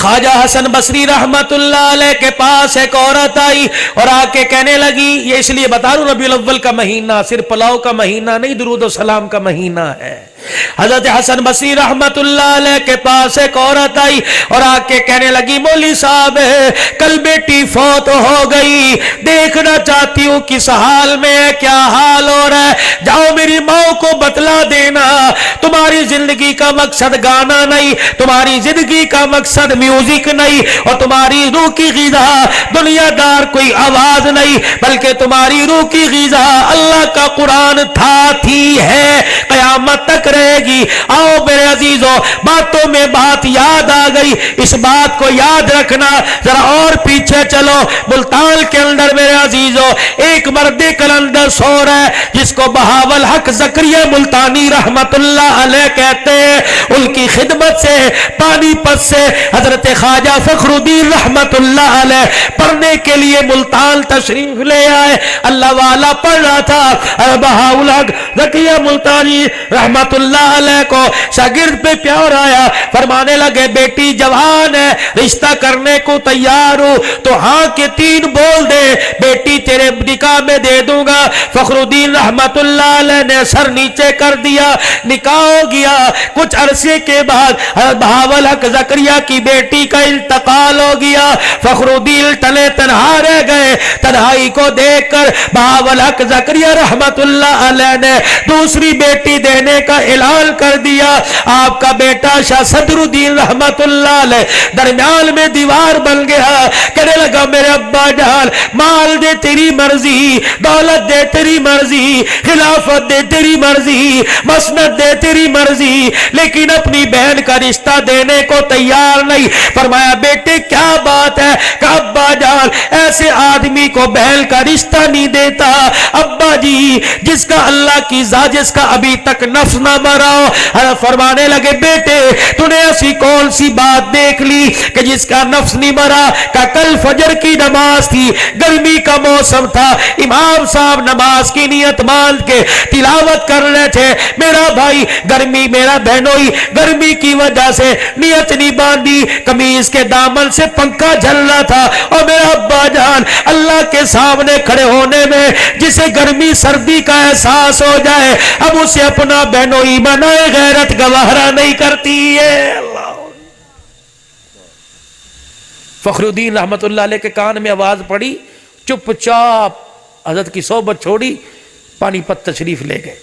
خواجہ حسن بصری رحمت اللہ علیہ کے پاس ایک عورت آئی اور آ کے کہنے لگی، یہ اس لیے بتا رہا ہوں ربیع الاول کا مہینہ صرف پلاؤ کا مہینہ نہیں، درود و سلام کا مہینہ ہے۔ حضرت حسن بصری رحمت اللہ علیہ کے پاس ایک عورت آئی اور آ کے کہنے لگی، مولوی صاحب کل بیٹی فوت ہو گئی، دیکھنا چاہتی ہوں کس حال میں ہے، کیا حال ہو رہا ہے، جاؤ میری ماں کو بتلا دینا تمہاری زندگی کا مقصد گانا نہیں، تمہاری زندگی کا مقصد میوزک نہیں، اور تمہاری روح کی غذا دنیا دار کوئی آواز نہیں، بلکہ تمہاری روح کی غذا اللہ کا قرآن تھا، تھی ہے، قیامت تک رہے گی۔ آؤ میرے عزیزو، باتوں میں بات یاد آ گئی، اس بات کو یاد رکھنا۔ ذرا اور پیچھے چلو، ملتان کے اندر میرے عزیزو ایک مرد کلندر سو رہا ہے جس کو بہاول حق زکریا ملتانی رحمت اللہ علیہ کہتے ہیں۔ ان کی خدمت سے پانی پت سے حضرت خواجہ فخر الدین رحمت اللہ علیہ پڑھنے کے لیے ملتان تشریف لے آئے۔ اللہ والا پڑھ رہا تھا، بہاول حق زکریا ملتانی رحمت اللہ علیہ کو شاگرد پہ پیار آیا، فرمانے لگے بیٹی جوان ہے، رشتہ کرنے کو تیار ہوں تو ہاں کے تین بول دے، بیٹی تیرے نکاح میں دے دوں گا۔ فخر الدین رحمت اللہ علیہ نے سر نیچے کر دیا، نکاح ہو گیا۔ کچھ عرصے کے بعد بہاول حق زکریا کی بیٹی کا انتقال ہو گیا، فخر الدین تلے تنہا رہ گئے۔ تنہائی کو دیکھ کر بہاول حق زکریا رحمت اللہ علیہ نے دوسری بیٹی دینے کا اعلان کر دیا۔ آپ کا بیٹا شاہ صدر الدین رحمت اللہ علیہ درمیان میں دیوار بن گیا، کہنے لگا میرے ابا جان مال دے تیری مرضی، دولت دے تیری مرضی، خلافت دے تیری مرضی، مسند دے تیری مرضی، لیکن اپنی بہن کا رشتہ دینے کو تیار نہیں۔ فرمایا بیٹے کیا بات ہے؟ کہ ابا جان ایسے آدمی کو بہن کا رشتہ نہیں دیتا۔ ابا جی جس کا اللہ کی ذات، جس کا ابھی تک نفس نہ مرا ہو۔ فرمانے لگے بیٹے تو نے ایسی کون سی بات دیکھ لی کہ جس کا نفس نہیں مرا؟ کہ کل فجر کی نماز تھی، گرمی کا موسم تھا، امام صاحب نماز کی نیت باندھ کے تلاوت کر رہے تھے، میرا بھائی گرمی، میرا بہنوئی گرمی کی وجہ سے نیت نہیں باندھی، قمیض کے دامن سے پنکھا جھل رہا تھا، اور میرا ابا جان اللہ کے سامنے کھڑے ہونے میں جسے گرمی سردی کا احساس ہو جائے اب اسے اپنا بہنوئی بنائے، غیرت گوارا نہیں کرتی ہے۔ اللہ فخر الدین رحمت اللہ علیہ کے کان میں آواز پڑی، چپ چاپ حضرت کی صحبت چھوڑی، پانی پت تشریف لے گئے۔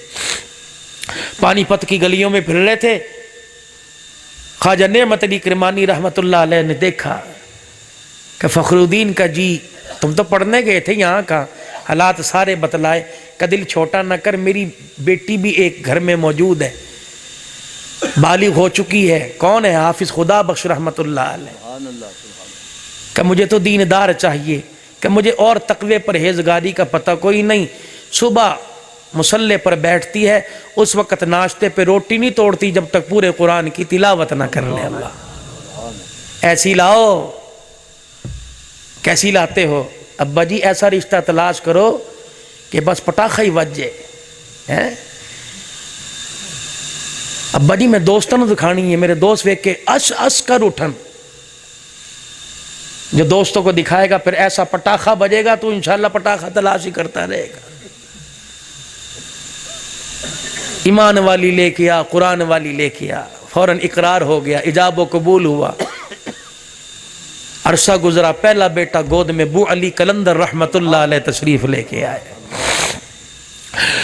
پانی پت کی گلیوں میں پھر رہے تھے، خواجہ نعمت علی کرمانی رحمت اللہ علیہ نے دیکھا کہ فخر الدین کا جی تم تو پڑھنے گئے تھے، یہاں کا حالات سارے بتلائے، کہ دل چھوٹا نہ کر، میری بیٹی بھی ایک گھر میں موجود ہے، بالغ ہو چکی ہے۔ کون ہے؟ حافظ خدا بخش رحمت اللہ علیہ، کہ مجھے تو دیندار چاہیے، کہ مجھے اور تقوی پرہیزگاری کا پتہ کوئی نہیں۔ صبح مصلی پر بیٹھتی ہے، اس وقت ناشتے پہ روٹی نہیں توڑتی جب تک پورے قرآن کی تلاوت نہ کر لے۔ اللہ ایسی لاؤ، کیسی لاتے ہو؟ ابا جی ایسا رشتہ تلاش کرو کہ بس پٹاخہ ہی وجے ہیں۔ ابا جی میں دوستوں دکھانی ہے، میرے دوست ویک کے اس کر اٹھن، جو دوستوں کو دکھائے گا پھر ایسا پٹاخہ بجے گا تو انشاءاللہ پٹاخہ تلاش ہی کرتا رہے گا۔ ایمان والی لے کیا، قرآن والی لے کیا، فوراً اقرار ہو گیا، ایجاب و قبول ہوا۔ عرصہ گزرا، پہلا بیٹا گود میں بو علی کلندر رحمت اللہ علیہ تشریف لے کے آئے۔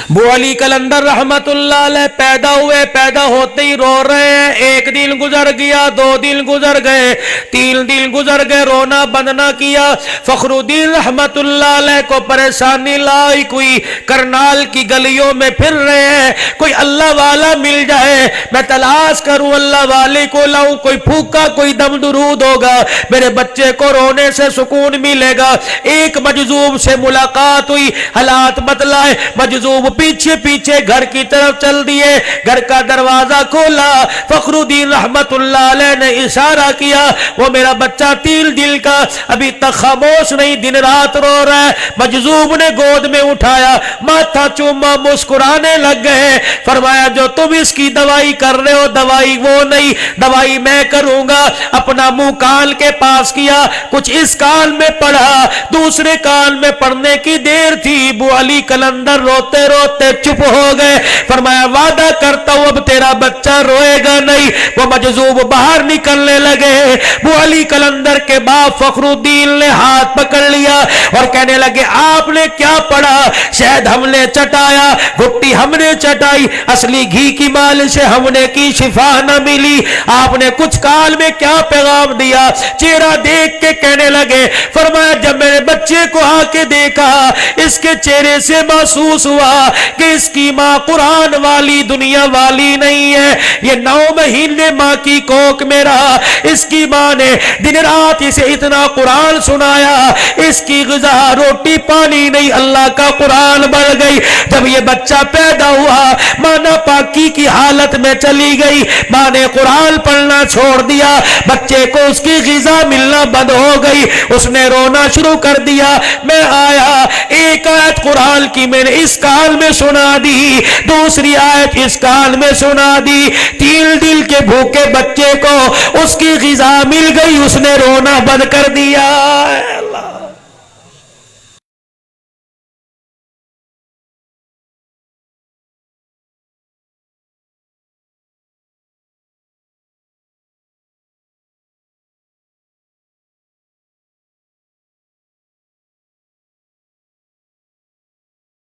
بو علی کلندر رحمت اللہ علیہ پیدا ہوئے، پیدا ہوتے ہی رو رہے ہیں۔ ایک دن گزر گیا، 2 دن گزر گئے، 3 دن گزر گئے، رونا بند نہ کیا۔ فخر الدین رحمت اللہ علیہ کو پریشانی لائی، کوئی کرنال کی گلیوں میں پھر رہے ہیں، کوئی اللہ والا مل جائے، میں تلاش کروں اللہ والے کو لاؤں، کوئی پھوکا کوئی دم درود ہوگا، میرے بچے کو رونے سے سکون ملے گا۔ ایک مجذوب سے ملاقات ہوئی، حالات بتلائے، مجذوب پیچھے پیچھے گھر کی طرف چل دیے. گھر کا دروازہ کھولا. فخر الدین رحمت اللہ علیہ نے اشارہ کیا, وہ میرا بچہ تیل دل کا ابھی تک خاموش نہیں, دن رات رو رہا ہے. مجذوب نے گود میں اٹھایا, ماتھا چوما, مسکرانے لگ گئے. فرمایا جو تم اس کی دوائی کر رہے ہو دوائی وہ نہیں, دوائی میں کروں گا. اپنا منہ کان کے پاس کیا, کچھ اس کان میں پڑھا, دوسرے کان میں پڑھنے کی دیر تھی. ابو علی قلندر روتے روتے چپ ہو گئے. فرمایا وعدہ کرتا ہوں اب تیرا بچہ روئے گا نہیں. وہ مجذوب باہر نکلنے لگے. ابو علی قلندر کے باپ فخر الدین نے ہاتھ پکڑ لیا اور کہنے لگے آپ نے کیا پڑھا؟ شہد ہم نے چٹایا, گھٹی ہم نے چٹائی, اصلی گھی کی مالش ہم نے کی, شفا نہ ملی. آپ نے کچھ کال میں کیا پیغام دیا؟ چہرہ دیکھ کے کہنے لگے, فرمایا جب میرے بچے کو آ کے دیکھا اس کے چہرے سے محسوس ہوا کہ اس کی ماں قرآن والی دنیا والی نہیں ہے. یہ 9 مہینے ماں کی کوک میں رہا, اس کی ماں نے دن رات اسے اتنا قرآن سنایا, اس کی غذا روٹی پانی نہیں اللہ کا قرآن بڑھ گئی. جب یہ بچہ پیدا ہوا ماں ناپاکی کی حالت میں چلی گئی, ماں نے قرآن پڑھنا چھوڑ دیا, بچے کو اس کی غذا ملنا بند ہو گئی, اس نے رونا شروع کر دیا. میں آیا, ایک آیت قرآن کی میں نے اس کان میں سنا دی, دوسری آیت اس کان میں سنا دی. تیل دل کے بھوکے بچے کو اس کی غذا مل گئی, اس نے رونا بند کر دیا.